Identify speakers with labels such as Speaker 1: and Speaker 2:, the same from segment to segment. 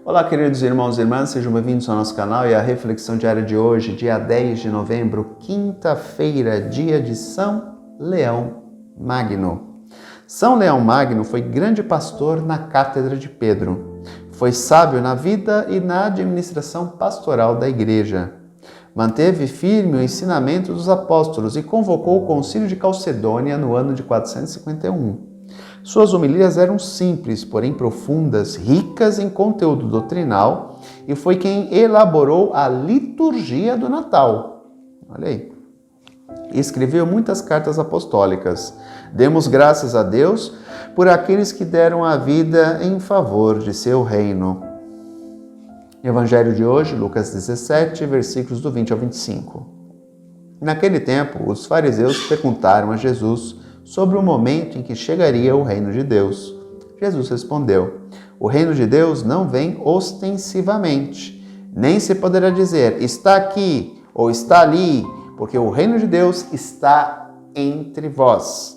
Speaker 1: Olá, queridos irmãos e irmãs, sejam bem-vindos ao nosso canal e à reflexão diária de hoje, dia 10 de novembro, quinta-feira, dia de São Leão Magno. São Leão Magno foi grande pastor na cátedra de Pedro. Foi sábio na vida e na administração pastoral da igreja. Manteve firme o ensinamento dos apóstolos e convocou o concílio de Calcedônia no ano de 451. Suas homilias eram simples, porém profundas, ricas em conteúdo doutrinal, e foi quem elaborou a liturgia do Natal. Olha aí. Escreveu muitas cartas apostólicas. Demos graças a Deus por aqueles que deram a vida em favor de seu reino. Evangelho de hoje, Lucas 17, versículos do 20 ao 25. Naquele tempo, os fariseus perguntaram a Jesus sobre o momento em que chegaria o reino de Deus. Jesus respondeu: o reino de Deus não vem ostensivamente, nem se poderá dizer está aqui ou está ali, porque o reino de Deus está entre vós.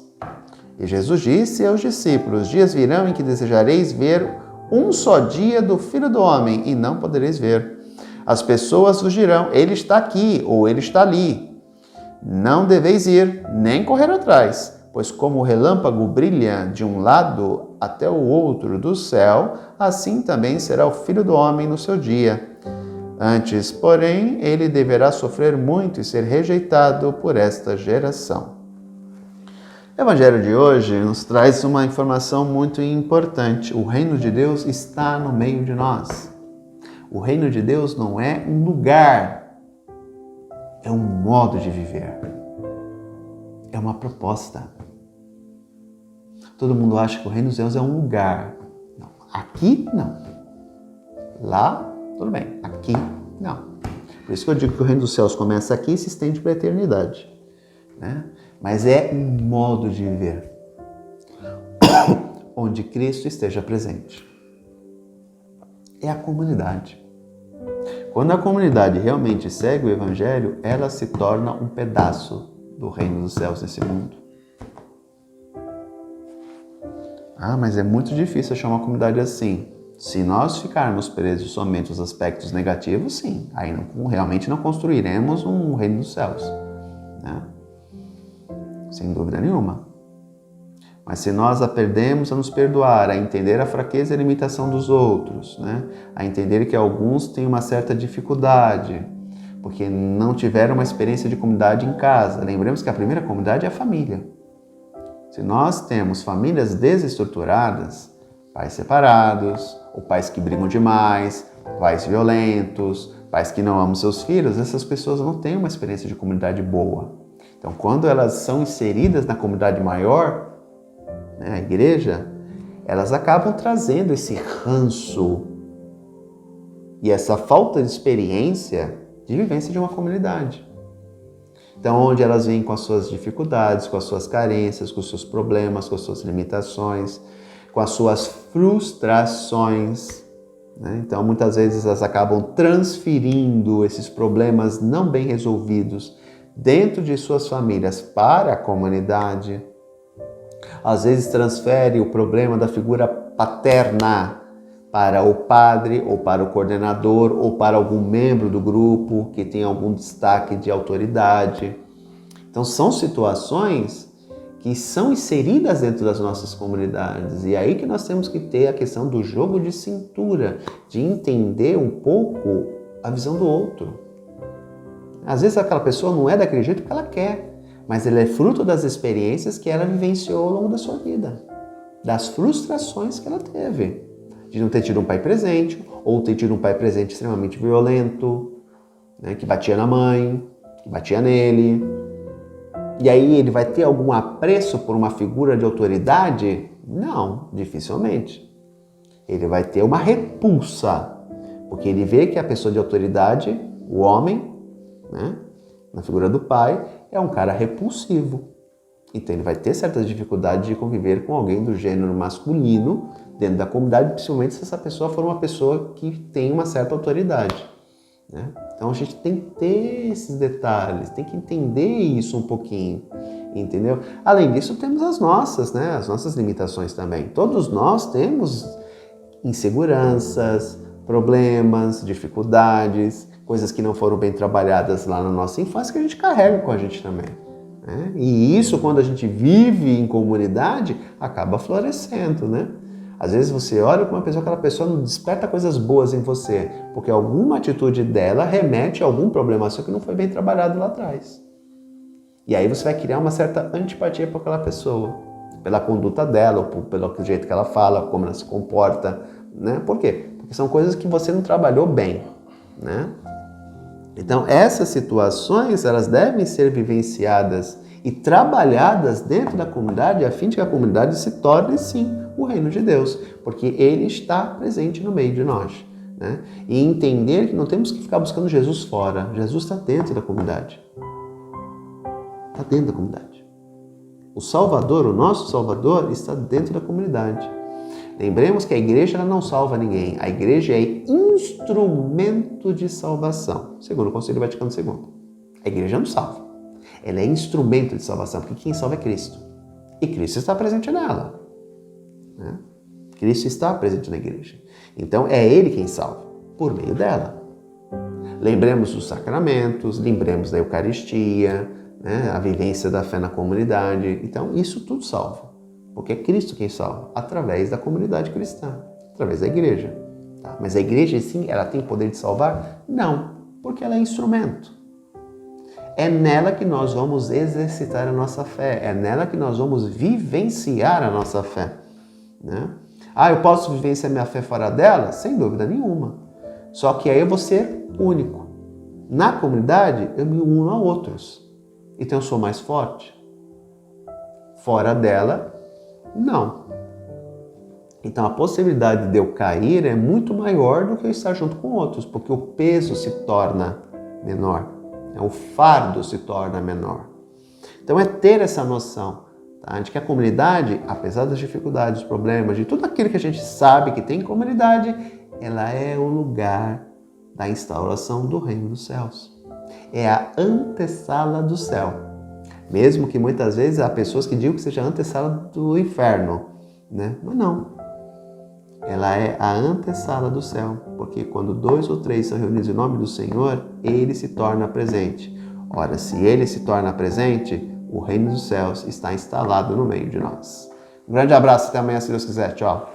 Speaker 1: E Jesus disse aos discípulos: dias virão em que desejareis ver um só dia do Filho do Homem e não podereis ver. As pessoas vos dirão: ele está aqui ou ele está ali. Não deveis ir, nem correr atrás, pois como o relâmpago brilha de um lado até o outro do céu, assim também será o Filho do Homem no seu dia. Antes, porém, ele deverá sofrer muito e ser rejeitado por esta geração. O Evangelho de hoje nos traz uma informação muito importante. O reino de Deus está no meio de nós. O reino de Deus não é um lugar, é um modo de viver. É uma proposta. Todo mundo acha que o reino dos céus é um lugar. Não. Aqui, não. Lá, tudo bem. Aqui, não. Por isso que eu digo que o reino dos céus começa aqui e se estende para a eternidade. Né? Mas é um modo de viver. Onde Cristo esteja presente. É a comunidade. Quando a comunidade realmente segue o Evangelho, ela se torna um pedaço do reino dos céus nesse mundo. Mas é muito difícil achar uma comunidade assim. Se nós ficarmos presos somente aos aspectos negativos, sim. Aí realmente não construiremos um reino dos céus. Né? Sem dúvida nenhuma. Mas se nós aprendemos a nos perdoar, a entender a fraqueza e a limitação dos outros, né? A entender que alguns têm uma certa dificuldade, porque não tiveram uma experiência de comunidade em casa. Lembremos que a primeira comunidade é a família. Se nós temos famílias desestruturadas, pais separados, ou pais que brigam demais, pais violentos, pais que não amam seus filhos, essas pessoas não têm uma experiência de comunidade boa. Então, quando elas são inseridas na comunidade maior, né, a igreja, elas acabam trazendo esse ranço e essa falta de experiência de vivência de uma comunidade. Então, onde elas vêm com as suas dificuldades, com as suas carências, com os seus problemas, com as suas limitações, com as suas frustrações. Né? Então, muitas vezes elas acabam transferindo esses problemas não bem resolvidos dentro de suas famílias para a comunidade. Às vezes transfere o problema da figura paterna para o padre, ou para o coordenador, ou para algum membro do grupo que tem algum destaque de autoridade. Então são situações que são inseridas dentro das nossas comunidades. E é aí que nós temos que ter a questão do jogo de cintura, de entender um pouco a visão do outro. Às vezes aquela pessoa não é daquele jeito que ela quer, mas ela é fruto das experiências que ela vivenciou ao longo da sua vida, das frustrações que ela teve. De não ter tido um pai presente, ou ter tido um pai presente extremamente violento, né, que batia na mãe, que batia nele. E aí ele vai ter algum apreço por uma figura de autoridade? Não, dificilmente. Ele vai ter uma repulsa, porque ele vê que a pessoa de autoridade, o homem, né, na figura do pai, é um cara repulsivo. Então ele vai ter certas dificuldades de conviver com alguém do gênero masculino dentro da comunidade, principalmente se essa pessoa for uma pessoa que tem uma certa autoridade. Né? Então a gente tem que ter esses detalhes, tem que entender isso um pouquinho, entendeu? Além disso, temos as nossas limitações também. Todos nós temos inseguranças, problemas, dificuldades, coisas que não foram bem trabalhadas lá na nossa infância que a gente carrega com a gente também. Né? E isso, quando a gente vive em comunidade, acaba florescendo, né? Às vezes você olha para uma pessoa, aquela pessoa não desperta coisas boas em você, porque alguma atitude dela remete a algum problema seu que não foi bem trabalhado lá atrás. E aí você vai criar uma certa antipatia por aquela pessoa, pela conduta dela, ou pelo jeito que ela fala, como ela se comporta, né? Por quê? Porque são coisas que você não trabalhou bem, né? Então, essas situações, elas devem ser vivenciadas e trabalhadas dentro da comunidade, a fim de que a comunidade se torne, sim, o reino de Deus, porque Ele está presente no meio de nós, né? E entender que não temos que ficar buscando Jesus fora, Jesus está dentro da comunidade. Está dentro da comunidade. O Salvador, o nosso Salvador, está dentro da comunidade. Lembremos que a igreja ela não salva ninguém. A igreja é instrumento de salvação, segundo o Concílio Vaticano II. A igreja não salva. Ela é instrumento de salvação, porque quem salva é Cristo. E Cristo está presente nela. Né? Cristo está presente na igreja. Então é Ele quem salva, por meio dela. Lembremos dos sacramentos, lembremos da Eucaristia, né? A vivência da fé na comunidade. Então isso tudo salva. Porque é Cristo quem salva, através da comunidade cristã, através da igreja. Tá? Mas a igreja, sim, ela tem poder de salvar? Não, porque ela é instrumento. É nela que nós vamos exercitar a nossa fé, é nela que nós vamos vivenciar a nossa fé. Né? Ah, eu posso vivenciar minha fé fora dela? Sem dúvida nenhuma. Só que aí eu vou ser único. Na comunidade, eu me uno a outros. Então eu sou mais forte. Fora dela, não. Então a possibilidade de eu cair é muito maior do que eu estar junto com outros, porque o peso se torna menor, o fardo se torna menor. Então é ter essa noção, tá? De que a comunidade, apesar das dificuldades, dos problemas, de tudo aquilo que a gente sabe que tem em comunidade, ela é o lugar da instauração do reino dos céus. É a antessala do céu. Mesmo que muitas vezes há pessoas que digam que seja a antessala do inferno, né? Mas não. Ela é a antessala do céu, porque quando 2 ou 3 são reunidos em nome do Senhor, Ele se torna presente. Ora, se Ele se torna presente, o reino dos céus está instalado no meio de nós. Um grande abraço, até amanhã, se Deus quiser. Tchau.